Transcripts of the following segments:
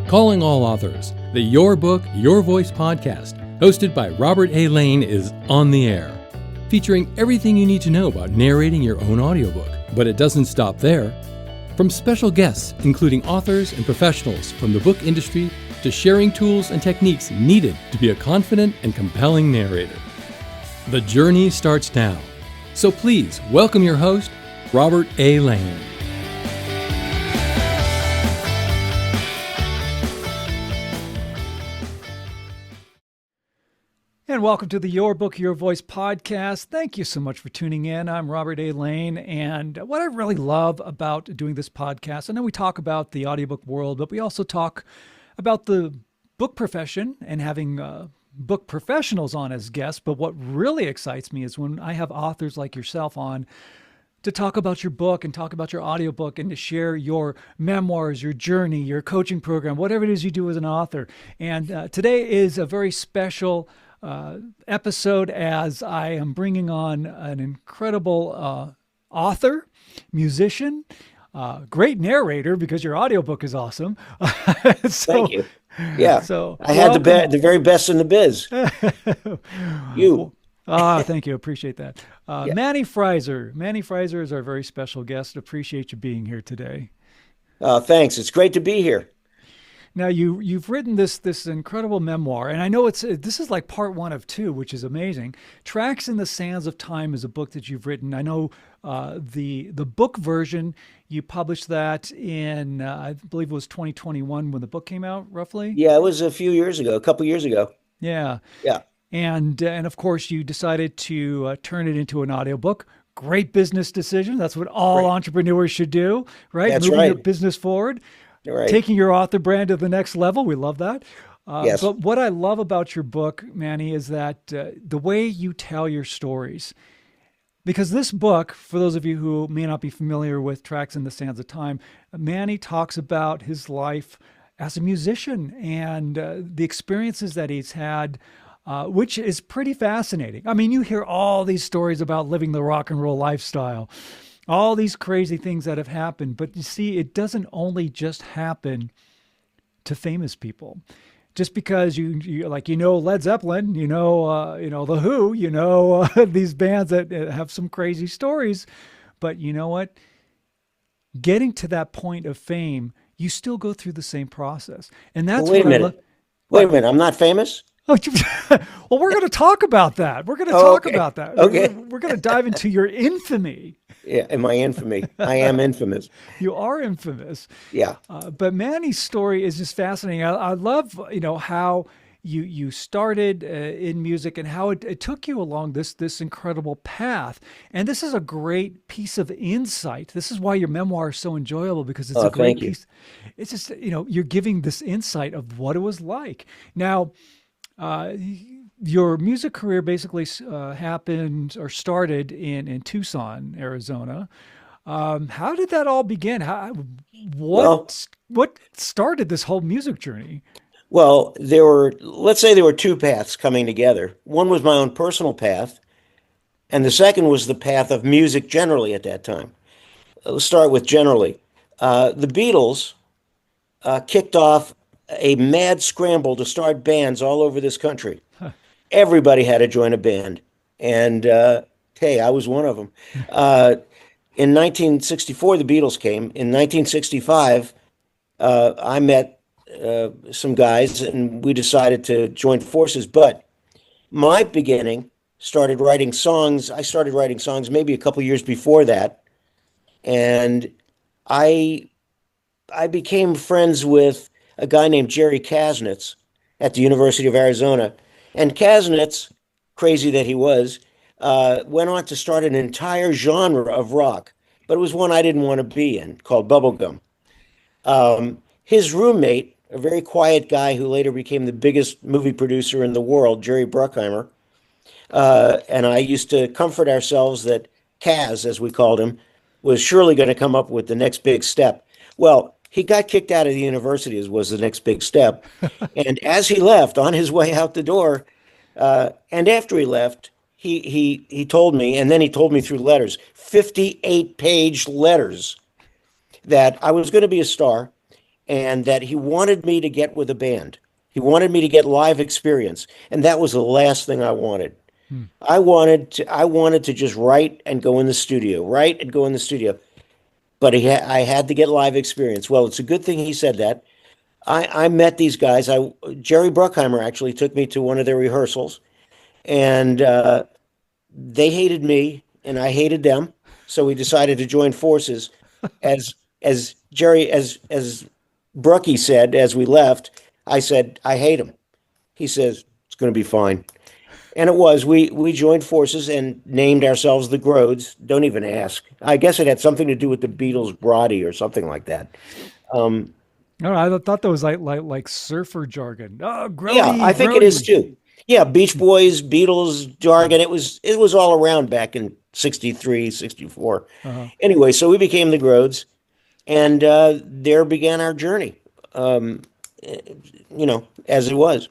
Calling All Authors, the Your Book, Your Voice podcast, hosted by Robert A. Lane, is on the air, featuring everything you need to know about narrating your own audiobook. But it doesn't stop there. From special guests, including authors and professionals from the book industry, to sharing tools and techniques needed to be a confident and compelling narrator. The journey starts now. So please welcome your host, Robert A. Lane. And welcome to the Your Book, Your Voice podcast. Thank you so much for tuning in. I'm Robert A. Lane, and what I really love about doing this podcast, I know we talk about the audiobook world, but we also talk about the book profession and having book professionals on as guests. But what really excites me is when I have authors like yourself on to talk about your book and talk about your audiobook and to share your memoirs, your journey, your coaching program, whatever it is you do as an author. And today is a very special episode, as I am bringing on an incredible author, musician, great narrator, because your audiobook is awesome. Thank you. Yeah. So I had the very best in the biz. You. Thank you. Appreciate that. Yeah. Manny Freiser. Manny Freiser is our very special guest. Appreciate you being here today. Thanks. It's great to be here. Now you've written this incredible memoir, and I know this is like part one of two, which is amazing. Tracks in the Sands of Time is a book that you've written. I know the book version, you published that in I believe it was 2021 when the book came out, roughly. Yeah, it was a couple years ago. Yeah. Yeah. And of course you decided to turn it into an audiobook. Great business decision. That's what all entrepreneurs should do, right? That's Moving right. your business forward. Right. Taking your author brand to the next level. We love that. Yes. But what I love about your book, Manny, is that the way you tell your stories. Because this book, for those of you who may not be familiar with Tracks in the Sands of Time, Manny talks about his life as a musician and the experiences that he's had, which is pretty fascinating. I mean, you hear all these stories about living the rock and roll lifestyle, all these crazy things that have happened. But you see, it doesn't only just happen to famous people. Just because you Led Zeppelin, The Who, these bands that have some crazy stories. But you know what? Getting to that point of fame, you still go through the same process. And that's Wait a minute. I'm not famous? Oh, well, we're going to talk about that. We're going to talk about that. Okay. We're going to dive into your infamy. Yeah, and my infamy. I am infamous. You are infamous. Yeah. But Manny's story is just fascinating. I love, how you started in music and how it took you along this incredible path. And this is a great piece of insight. This is why your memoir is so enjoyable, because it's a great piece. It's just, you're giving this insight of what it was like. Now, your music career basically happened or started in Tucson, Arizona. How did that all begin? What started this whole music journey? Well, there were two paths coming together. One was my own personal path, and the second was the path of music generally at that time. Let's start with generally. The Beatles kicked off a mad scramble to start bands all over this country. Everybody had to join a band. And hey, I was one of them. In 1964, the Beatles came. In 1965, I met some guys and we decided to join forces. But my beginning started writing songs. I started writing songs maybe a couple years before that. And I became friends with a guy named Jerry Kasnitz at the University of Arizona. And Kasnitz, crazy that he was, went on to start an entire genre of rock, but it was one I didn't want to be in, called bubblegum. His roommate, a very quiet guy who later became the biggest movie producer in the world, Jerry Bruckheimer, and I used to comfort ourselves that Kaz, as we called him, was surely going to come up with the next big step. Well, he got kicked out of the university, as was the next big step. And as he left, on his way out the door, and after he left, he told me, and then he told me through letters, 58-page letters, that I was going to be a star, and that he wanted me to get with a band. He wanted me to get live experience, and that was the last thing I wanted. Hmm. I wanted to just write and go in the studio, write and go in the studio. But I had to get live experience. Well, it's a good thing he said that. I met these guys. Jerry Bruckheimer actually took me to one of their rehearsals, and they hated me, and I hated them. So we decided to join forces. As Jerry, as Brucky said as we left, I said, I hate him. He says, it's going to be fine. And it was. We joined forces and named ourselves the Grodes. Don't even ask. I guess it had something to do with the Beatles' Brody or something like that. Um, No, I thought that was like surfer jargon. Oh, yeah, Grody, I think it is Grody. too. Yeah, Beach Boys, Beatles, jargon. It was all around back in 63, 64. Uh-huh. Anyway, so we became the Grodes, and there began our journey. Um, as it was.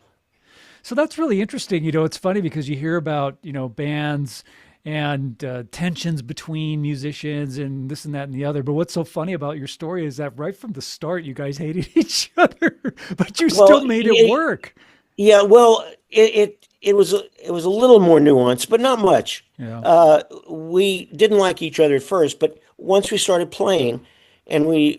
So that's really interesting. It's funny because you hear about, bands and tensions between musicians and this and that and the other. But what's so funny about your story is that right from the start, you guys hated each other, but you still Well, made it work. yeah, well, it was a little more nuanced, but not much. Yeah. We didn't like each other at first, but once we started playing, and we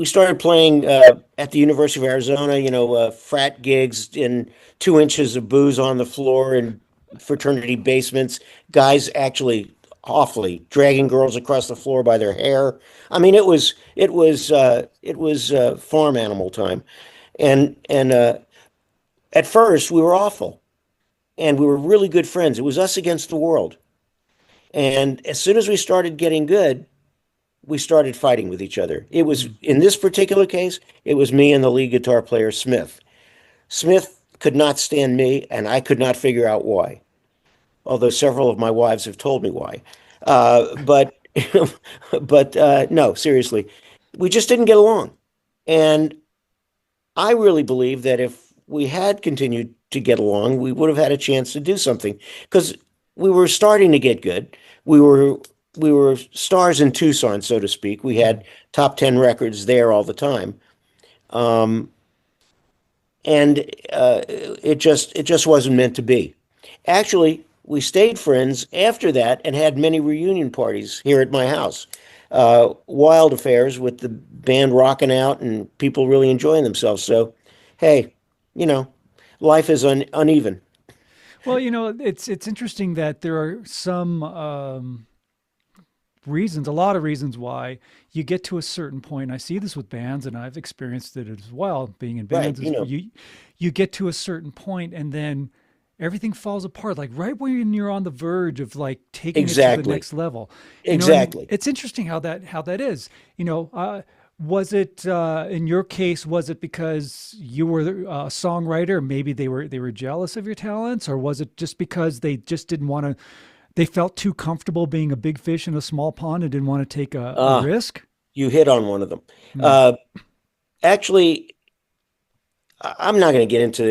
started playing at the University of Arizona, frat gigs in 2 inches of booze on the floor in fraternity basements, guys actually awfully dragging girls across the floor by their hair. I mean, it was farm animal time, and at first we were awful, and we were really good friends. It was us against the world. And as soon as we started getting good, we started fighting with each other. It was, in this particular case, it was me and the lead guitar player, Smith. Smith could not stand me, and I could not figure out why, although several of my wives have told me why. But, but no, seriously, we just didn't get along. And I really believe that if we had continued to get along, we would have had a chance to do something because we were starting to get good. We were we were stars in Tucson, so to speak. We had top 10 records there all the time. Um, and it just wasn't meant to be. Actually, we stayed friends after that and had many reunion parties here at my house. Wild affairs with the band rocking out and people really enjoying themselves. So, hey, you know, life is uneven. Well, it's interesting that there are some reasons, a lot of reasons why you get to a certain point. I see this with bands, and I've experienced it as well. Being in Right, bands, is you get to a certain point, and then everything falls apart. Like right when you're on the verge of like taking it to the exactly, next level. And exactly. it's interesting how that is. Was it in your case? Was it because you were a songwriter? Maybe they were jealous of your talents, or was it just because they just didn't want to? They felt too comfortable being a big fish in a small pond and didn't want to take a Ah, risk. you hit on one of them. Hmm. Uh, Actually, I'm not going to get into,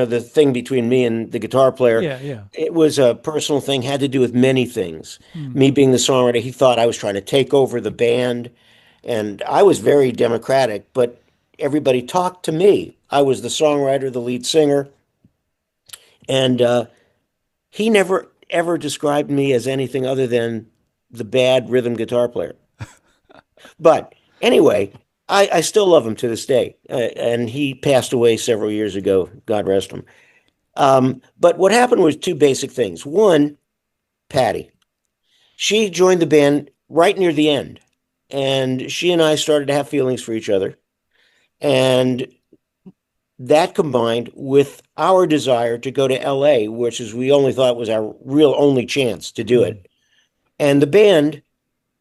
the thing between me and the guitar player. Yeah, yeah. It was a personal thing, had to do with many things. Hmm. Me being the songwriter, he thought I was trying to take over the band, and I was very democratic, but everybody talked to me. I was the songwriter, the lead singer, and he never ever described me as anything other than the bad rhythm guitar player. But anyway, I still love him to this day, and he passed away several years ago. God rest him. But what happened was two basic things. One, Patty. She joined the band right near the end, and she and I started to have feelings for each other. And that combined with our desire to go to LA, which is we only thought was our real only chance to do Hmm. it. And the band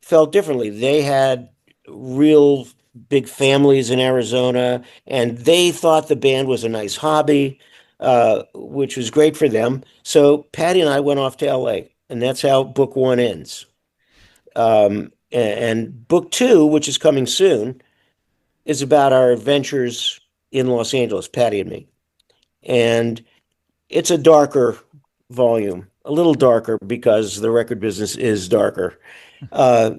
felt differently. They had real big families in Arizona, and they thought the band was a nice hobby, which was great for them. So Patty and I went off to LA, and that's how book one ends. And book two, which is coming soon, is about our adventures in Los Angeles, Patty and me. And it's a darker volume, a little darker because the record business is darker. Uh,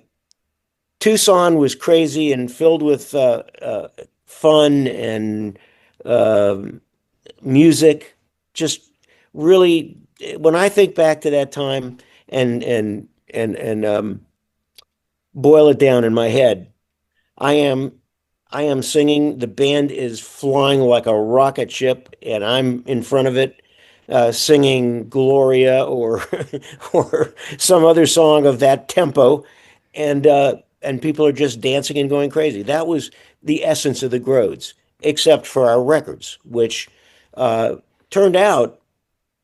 Tucson was crazy and filled with fun and music. Just really, when I think back to that time and boil it down in my head, I am I am singing. The band is flying like a rocket ship, and I'm in front of it, singing Gloria or or some other song of that tempo, and people are just dancing and going crazy. That was the essence of the Grodes, except for our records, which uh, turned out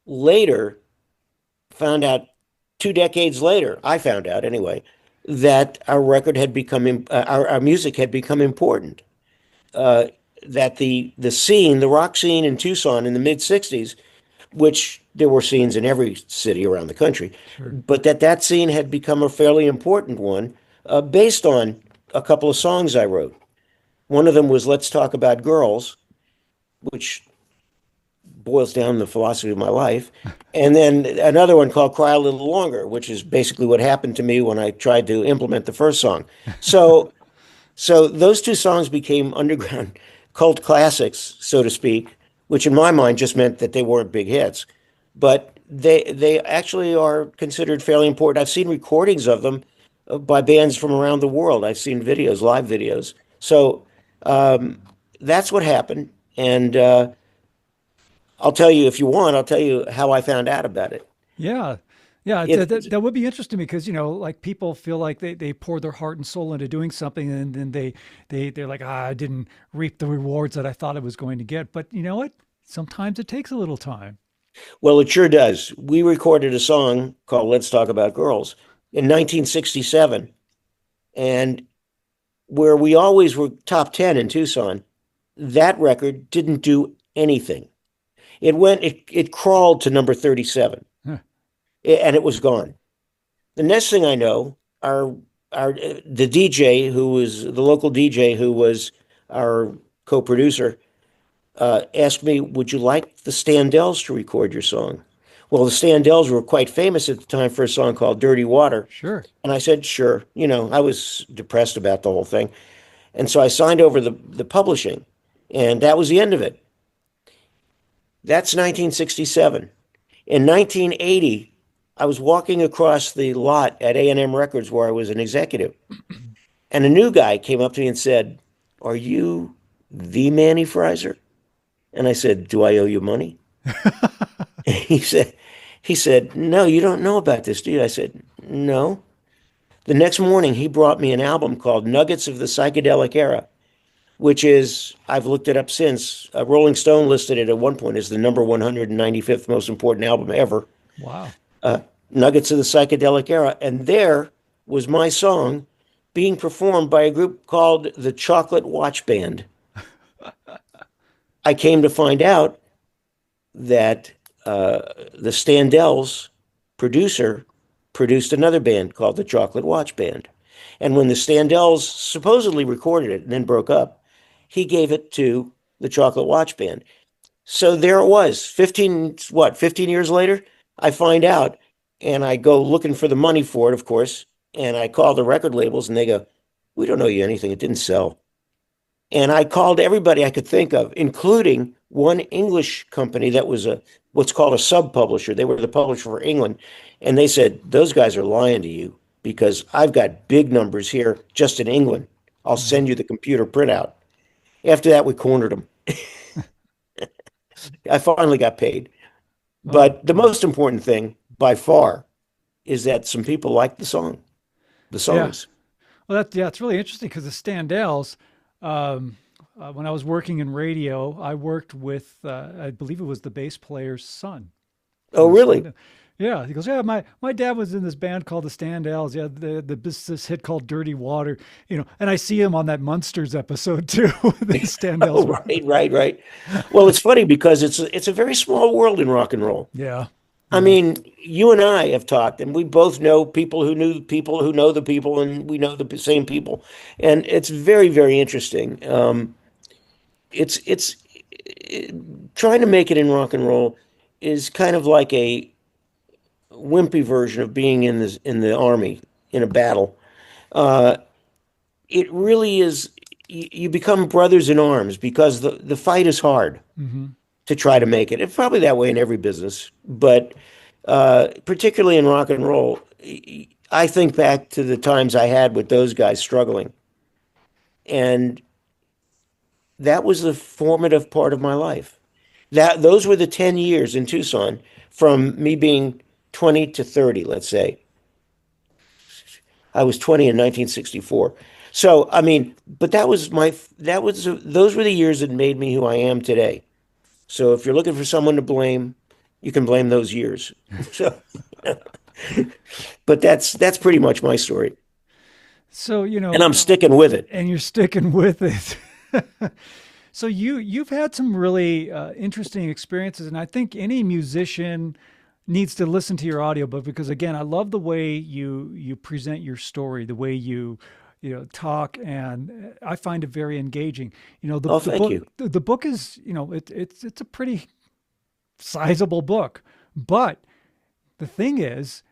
later, found out 2 decades later, I found out anyway, that our record had become, our music had become important. Uh, that the scene, the rock scene in Tucson in the mid 60s, which there were scenes in every city around the country, Sure. but that scene had become a fairly important one based on a couple of songs I wrote. One of them was Let's Talk About Girls, which boils down the philosophy of my life. And then another one called Cry a Little Longer, which is basically what happened to me when I tried to implement the first song. So so those two songs became underground cult classics, so to speak, which in my mind just meant that they weren't big hits. But they actually are considered fairly important. I've seen recordings of them by bands from around the world. I've seen videos, live videos. So that's what happened. And I'll tell you if you want, I'll tell you how I found out about it. Yeah. Yeah, It that would be interesting because, like people feel like they pour their heart and soul into doing something and then they're like, I didn't reap the rewards that I thought I was going to get. But you know what? Sometimes it takes a little time. well, it sure does. We recorded a song called Let's Talk About Girls in 1967, and where we always were top 10 in Tucson, that record didn't do anything. It crawled to number 37 Huh. and it was gone. The next thing I know, our the DJ who was the local DJ who was our co-producer asked me, "Would you like the Standells to record your song?" Well, the Standells were quite famous at the time for a song called "Dirty Water," Sure. and I said, "Sure." I was depressed about the whole thing, and so I signed over the publishing, and that was the end of it. That's 1967. In 1980, I was walking across the lot at A&M Records where I was an executive, and a new guy came up to me and said, "Are you the Manny Freiser?" And I said, "Do I owe you money?" He said, "No, you don't know about this, do you?" I said, "No." The next morning, he brought me an album called Nuggets of the Psychedelic Era, which is, I've looked it up since. Rolling Stone listed it at one point as the number 195th most important album ever. Wow. Nuggets of the Psychedelic Era. And there was my song being performed by a group called the Chocolate Watch Band. I came to find out that the Standells producer produced another band called the Chocolate Watch Band. And when the Standells supposedly recorded it and then broke up, he gave it to the Chocolate Watch Band. So there it was, 15 years later, I find out and I go looking for the money for it, of course. And I call the record labels and they go, "We don't owe you anything. It didn't sell." And I called everybody I could think of, including one English company that was what's called a sub-publisher. They were the publisher for England. And they said, "Those guys are lying to you because I've got big numbers here just in England. I'll Mhm. send you the computer printout." After that, we cornered them. I finally got paid. Oh, But the most important thing by far is that some people liked the yeah. songs. Well, it's really interesting because the Standells, um, when I was working in radio, I worked with, I believe it was the bass player's son Oh, from the really? Stand. Yeah, he goes, yeah, my dad was in this band called the Standells. Yeah, this hit called Dirty Water. And I see him on that Munsters episode too. The Oh, Standells were, right, right, right. Well, it's funny because it's a very small world in rock and roll. yeah, I yeah, mean, you and I have talked, and we both know people who knew people who know the people, and we know the same people, and it's very, very interesting. It's trying to make it in rock and roll is kind of like a wimpy version of being in the army in a battle. It really is. you become brothers in arms because the fight is hard to try to make it. It's probably that way in every business, but particularly in rock and roll, I think back to the times I had with those guys struggling, and that was the formative part of my life. Those were the 10 years in Tucson from me being 20 to 30, let's say. I was 20 in 1964. So, I mean, but those were the years that made me who I am today. So if you're looking for someone to blame, you can blame those years. So, but that's pretty much my story. So, and I'm sticking with it. And you're sticking with it. So you've had some really interesting experiences, and I think any musician needs to listen to your audiobook because, again, I love the way you present your story, the way you talk, and I find it very engaging. Thank you. The book is, it's a pretty sizable book, but the thing is,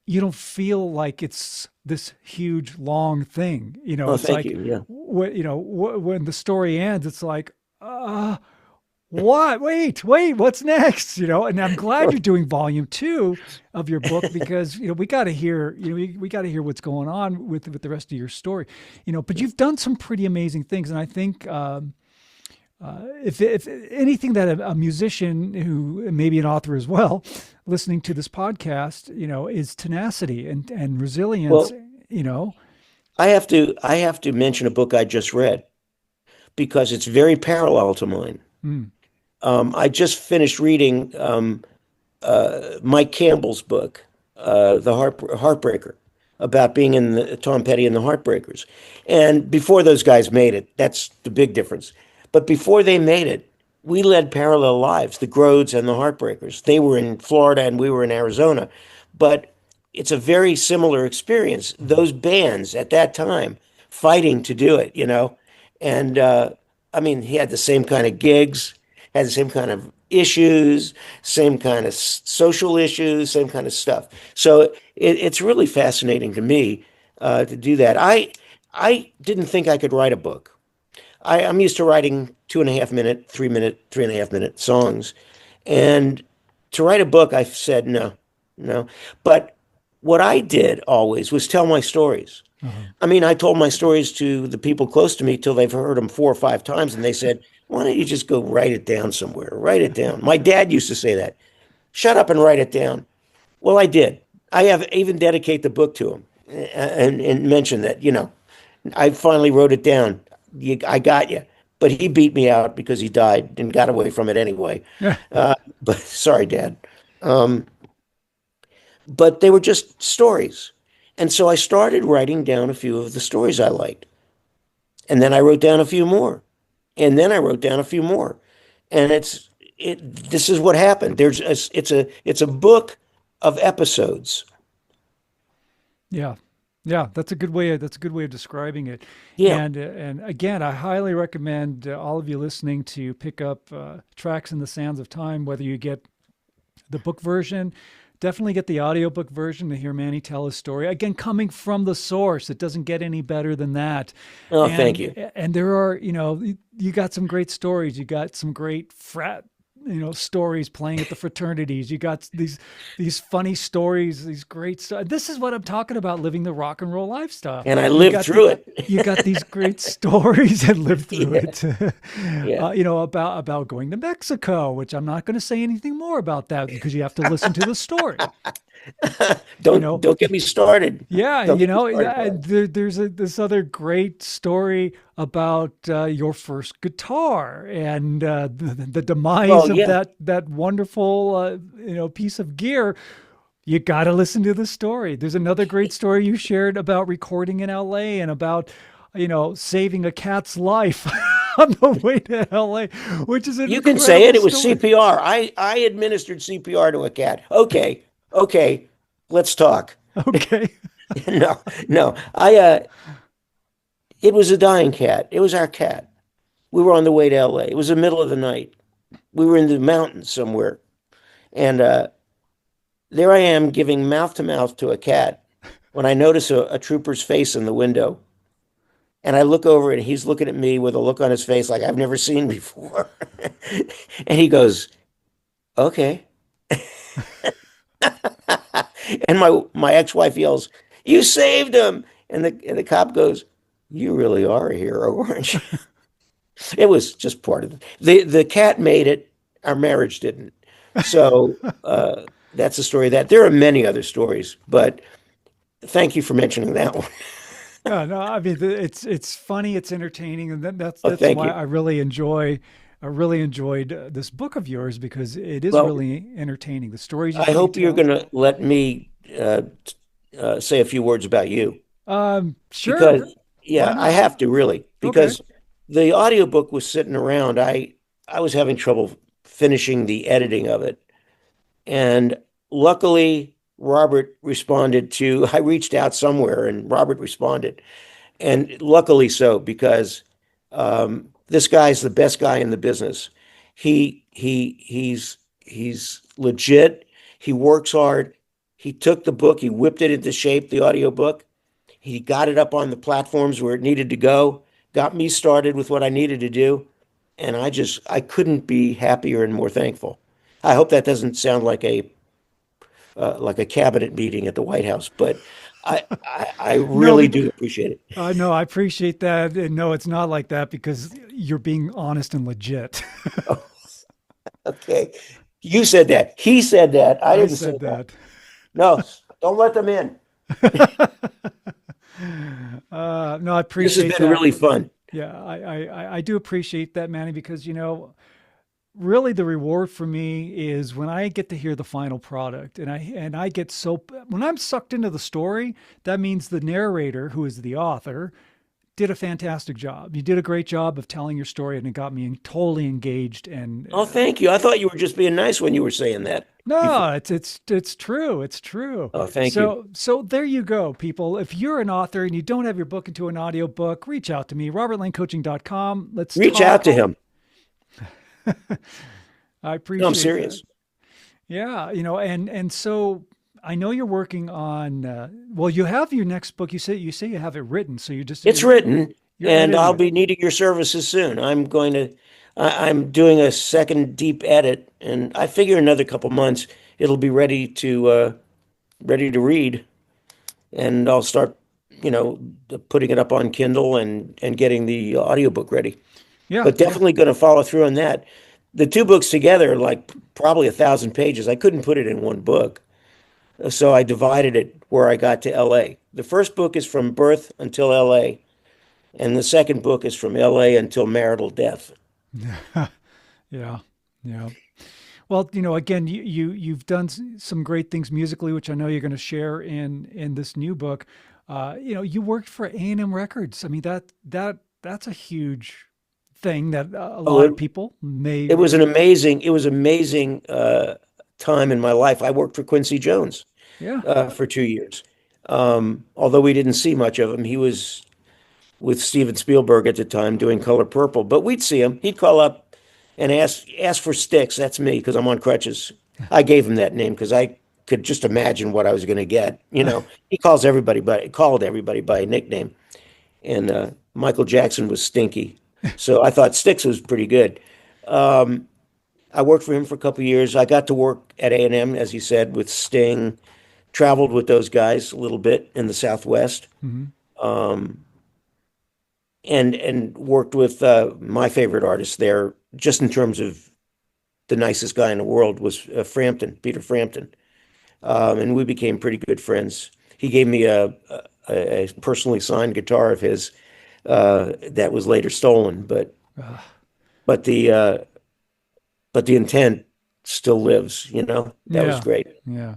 you don't feel like it's this huge long thing. It's thank like you. Yeah. When the story ends, it's like, what? Wait, what's next? And I'm glad you're doing volume 2 of your book because we got to hear we got to hear what's going on with the rest of your story. But you've done some pretty amazing things, and I think if anything that a musician who may be an author as well, listening to this podcast, is tenacity and resilience. Well, I have to mention a book I just read because it's very parallel to mine. I just finished reading Mike Campbell's book, The Heartbreaker, about being in Tom Petty and the Heartbreakers. And before those guys made it, that's the big difference. But before they made it, we led parallel lives, the Grodes and the Heartbreakers. They were in Florida and we were in Arizona. But it's a very similar experience. Those bands at that time fighting to do it, And I mean, he had the same kind of gigs, had the same kind of issues, same kind of social issues, same kind of stuff. So it's really fascinating to me to do that. I didn't think I could write a book. I'm used to writing 2.5 minute, 3 minute, 3.5 minute songs. And to write a book, I said, no. But what I did always was tell my stories. I mean, I told my stories to the people close to me till they've heard them 4 or 5 times. And they said, why don't you just go write it down somewhere? Write it down. My dad used to say that. Shut up and write it down. Well, I did. I have even dedicate the book to him and mention that, I finally wrote it down. I got you. But he beat me out because he died and got away from it anyway. But sorry, Dad. But they were just stories. And so I started writing down a few of the stories I liked. And then I wrote down a few more. And then I wrote down a few more. And this is what happened. It's a book of episodes. Yeah. Yeah, that's a good way of describing it. Yeah. And again, I highly recommend all of you listening to pick up Tracks in the Sands of Time, whether you get the book version, definitely get the audiobook version to hear Manny tell his story. Again, coming from the source, it doesn't get any better than that. Oh, thank you. And there are, you got some great stories. You got some great stories playing at the fraternities. You got these funny stories, these great stuff. This is what I'm talking about, living the rock and roll lifestyle. And I lived through it. You got these great stories and lived through it. Yeah. About going to Mexico, which I'm not going to say anything more about that because you have to listen to the story. Don't get me started. Yeah, there's this other great story about your first guitar and the demise of that wonderful piece of gear. You got to listen to the story. There's another great story you shared about recording in LA and about saving a cat's life on the way to LA, which is you can say it. It was CPR. I administered CPR to a cat. Okay, let's talk. Okay. No. It was a dying cat. It was our cat. We were on the way to LA. It was the middle of the night. We were in the mountains somewhere. And there I am giving mouth to mouth to a cat when I notice a trooper's face in the window. And I look over and he's looking at me with a look on his face like I've never seen before. And he goes, okay. And my ex-wife yells, "You saved him!" And the cop goes, "You really are a hero, aren't you?" It was just part of it. The cat made it. Our marriage didn't. So that's the story of that. There are many other stories, but thank you for mentioning that one. Yeah, no, I mean it's funny, it's entertaining, and Oh, that's thank why you. I really enjoyed this book of yours because it is Well, really entertaining. The stories I you hope you're tell. going to let me say a few words about you Sure, because, why yeah, I not? have to really Okay. because the audiobook was sitting around. I was having trouble finishing the editing of it. And luckily, Robert responded to, I reached out somewhere and Robert responded. And luckily so, because this guy's the best guy in the business. He's legit. He works hard. He took the book, he whipped it into shape, the audio book. He got it up on the platforms where it needed to go, got me started with what I needed to do, and I couldn't be happier and more thankful. I hope that doesn't sound like a cabinet meeting at the White House, but I No, really do appreciate it. no, I appreciate that. And no, it's not like that because you're being honest and legit. Oh, okay. You said that. He said that. I I didn't say said that. that. No, don't let them in. No, I This has appreciate been that. really fun. Yeah, I do appreciate that, Manny, because really the reward for me is when I get to hear the final product and I get so when I'm sucked into the story, that means the narrator, who is the author, did a fantastic job. You did a great job of telling your story and it got me totally engaged and Oh, thank you. I thought you were just being nice when you were saying that before. no, it's true. It's true. Oh, thank you. So there you go, people. If you're an author and you don't have your book into an audiobook, reach out to me, robertlanecoaching.com. Let's Reach out talk. to him. I No, I'm appreciate that. serious. Yeah, and so I know you're working on well, you have your next book. You say you have it written, so It's written, you're and editing I'll it. be needing your services soon. I'm doing a second deep edit, and I figure another couple months it'll be ready to read, and I'll start, you know, putting it up on Kindle and getting the audiobook ready. Yeah, But yeah. definitely going to follow through on that. The two books together are like probably 1,000 pages. I couldn't put it in one book, so I divided it where I got to LA. The first book is from birth until LA, and the second book is from LA until marital death. Yeah. Yeah. Well, again, you've done some great things musically, which I know you're going to share in this new book. You worked for A&M Records. I mean, that's a huge thing that a Oh, lot of people may. it was amazing time in my life. I worked for Quincy Jones Yeah. for 2 years. Although we didn't see much of him, he was with Steven Spielberg at the time doing Color Purple. But we'd see him. He'd call up and ask for Sticks. That's me because I'm on crutches. I gave him that name because I could just imagine what I was going to get. He called everybody by a nickname, and Michael Jackson was Stinky. So I thought Sticks was pretty good. I worked for him for a couple of years. I got to work at A&M, as you said, with Sting. Traveled with those guys a little bit in the Southwest, Hmm. and worked with my favorite artist there, just in terms of the nicest guy in the world, was Frampton, Peter Frampton, and we became pretty good friends. He gave me a personally signed guitar of his that was later stolen, but the uh, but the intent still lives. That was Yeah. great. Yeah.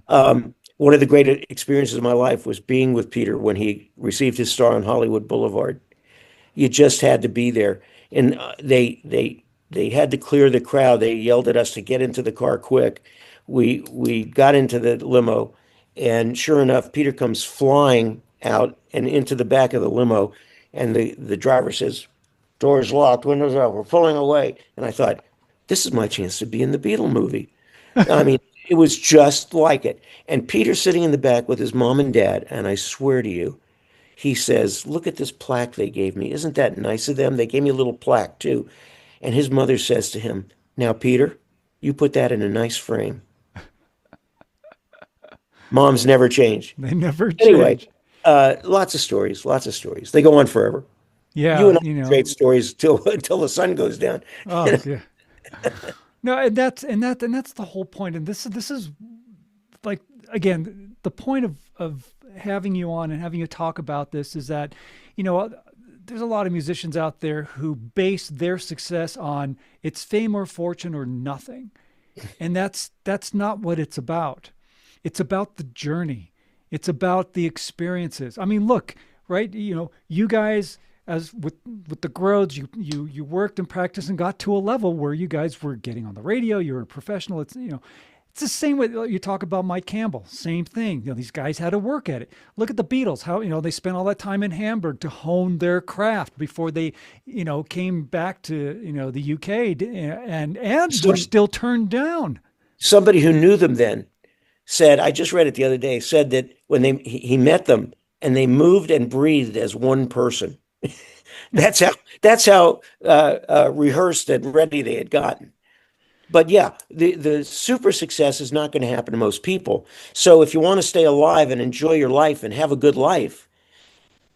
One of the great experiences of my life was being with Peter when he received his star on Hollywood Boulevard. You just had to be there, and they had to clear the crowd. They yelled at us to get into the car quick. We got into the limo, and sure enough, Peter comes flying out and into the back of the limo, and the driver says, "Doors locked, windows up. We're pulling away." And I thought, this is my chance to be in the Beatle movie. I mean, it was just like it. And Peter sitting in the back with his mom and dad, and I swear to you, he says, "Look at this plaque they gave me. Isn't that nice of them? They gave me a little plaque too." And his mother says to him, "Now, Peter, you put that in a nice frame." Moms never change. They never Anyway, change. lots of stories, lots of stories. They go on forever. You Yeah, and I trade stories till until the sun goes down. Oh, yeah. No, and that's the whole point. And this is like, again, the point of having you on and having you talk about this is that, there's a lot of musicians out there who base their success on it's fame or fortune or nothing. And that's not what it's about. It's about the journey. It's about the experiences. I mean, look, right? You guys, as with the Groves, you worked and practiced and got to a level where you guys were getting on the radio. You were a professional. It's the same way you talk about Mike Campbell. Same thing. These guys had to work at it. Look at the Beatles. How they spent all that time in Hamburg to hone their craft before they came back to the UK and were still turned down. Somebody who knew them then said, I just read it the other day, said that when he met them and they moved and breathed as one person. That's how rehearsed and ready they had gotten. But yeah, the super success is not going to happen to most people. So if you want to stay alive and enjoy your life and have a good life,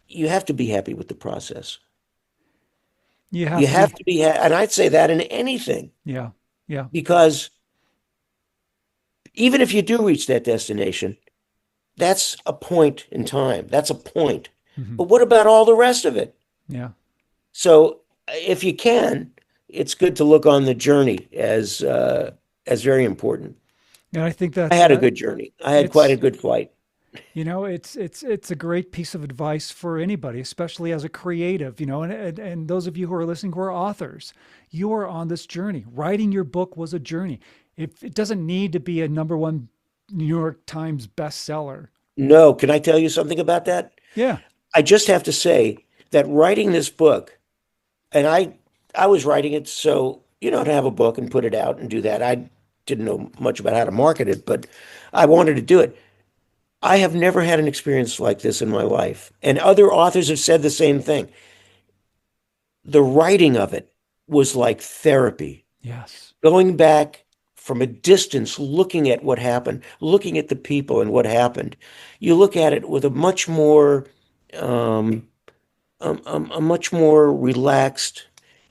you have to be happy with the process. You have to be, and I'd say that in anything. Yeah, yeah. Because even if you do reach that destination, that's a point in time. That's a point. Mm-hmm. But what about all the rest of it? Yeah. So if you can, it's good to look on the journey as very important. And I think I had a good journey. I had quite a good flight. It's a great piece of advice for anybody, especially as a creative, and those of you who are listening who are authors, you are on this journey. Writing your book was a journey. It doesn't need to be a #1 New York Times bestseller. No. Can I tell you something about that? Yeah. I just have to say that writing this book, and I was writing it so, to have a book and put it out and do that. I didn't know much about how to market it, but I wanted to do it. I have never had an experience like this in my life. And other authors have said the same thing. The writing of it was like therapy. Yes. Going back from a distance, looking at what happened, looking at the people and what happened. You look at it with a much more relaxed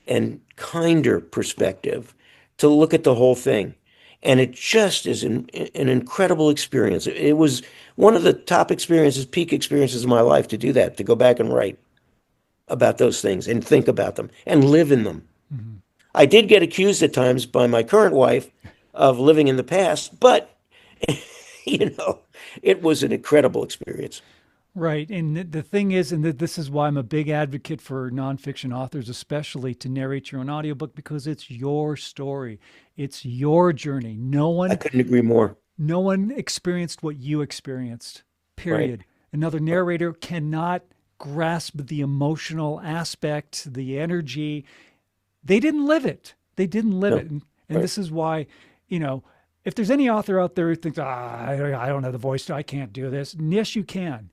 and kinder perspective to look at the whole thing. And it just is an incredible experience. It was one of the top experiences, peak experiences of my life to do that, to go back and write about those things and think about them and live in them. Mm-hmm. I did get accused at times by my current wife of living in the past, but, it was an incredible experience. Right. And the thing is, and this is why I'm a big advocate for nonfiction authors, especially to narrate your own audiobook, because it's your story. It's your journey. I couldn't agree more. No one experienced what you experienced, period. Right. Another narrator cannot grasp the emotional aspect, the energy. They didn't live it. They didn't live it. And right. This is why, if there's any author out there who thinks, I don't have the voice, I can't do this. Yes, you can.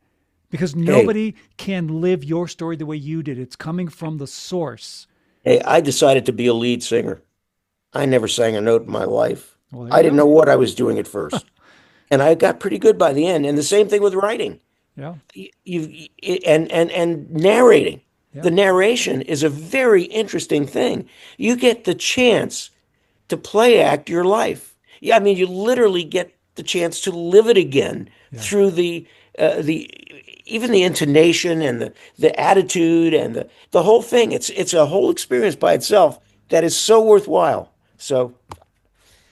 Because nobody can live your story the way you did. It's coming from the source. Hey, I decided to be a lead singer. I never sang a note in my life. Well, I didn't know what I was doing at first. And I got pretty good by the end. And the same thing with writing. Yeah. And narrating. Yeah. The narration is a very interesting thing. You get the chance to play act your life. Yeah, I mean, you literally get the chance to live it again through even the intonation and the attitude and the whole thing. It's a whole experience by itself that is so worthwhile. So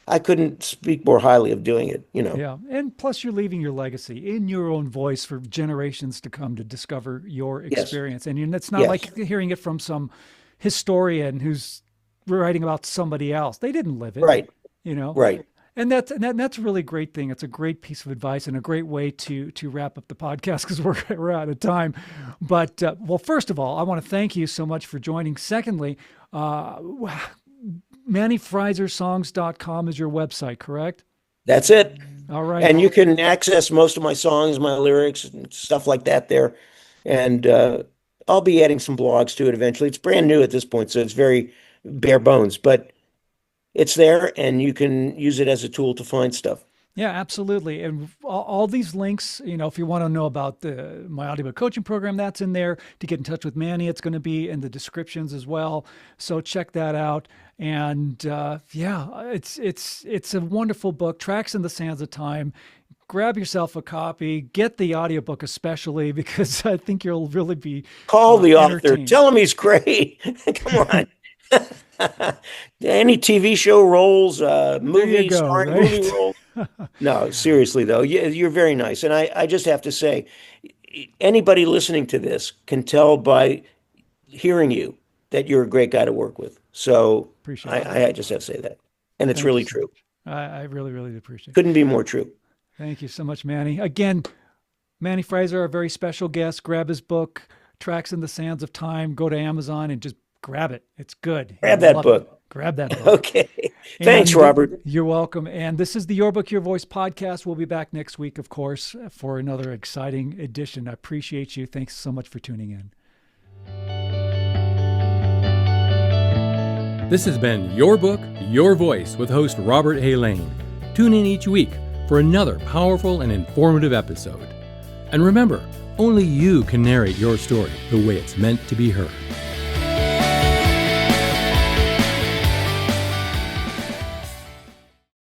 I couldn't speak more highly of doing it, Yeah. And plus you're leaving your legacy in your own voice for generations to come to discover your experience. Yes. And it's not like hearing it from some historian who's writing about somebody else. They didn't live it. Right. Right. And that's a really great thing. It's a great piece of advice and a great way to wrap up the podcast because we're out of time. But well, first of all, I want to thank you so much for joining. Secondly, MannyFreiserSongs.com is your website, correct? That's it. All right. And you can access most of my songs, my lyrics, and stuff like that there. And I'll be adding some blogs to it eventually. It's brand new at this point, so it's very bare bones, but it's there and you can use it as a tool to find stuff. Yeah, absolutely. And all these links, if you want to know about my audiobook coaching program, that's in there. To get in touch with Manny, it's going to be in the descriptions as well. So check that out. And it's a wonderful book, Tracks in the Sands of Time. Grab yourself a copy, get the audiobook especially, because I think you'll really be Call the author, entertained. tell him he's great. Come on. Any TV show roles, movie roles. No, seriously though, you're very nice. And I just have to say, anybody listening to this can tell by hearing you that you're a great guy to work with. So I just have to say that. And it's really true. I really, really appreciate it. Couldn't be more true. Thank you so much, Manny. Again, Manny Freiser, our very special guest. Grab his book, Tracks in the Sands of Time. Go to Amazon and just grab it. It's good. Grab that book. Grab that book. Okay. Thanks, Robert. You're welcome. And this is the Your Book, Your Voice podcast. We'll be back next week, of course, for another exciting edition. I appreciate you. Thanks so much for tuning in. This has been Your Book, Your Voice with host Robert A. Lane. Tune in each week for another powerful and informative episode. And remember, only you can narrate your story the way it's meant to be heard.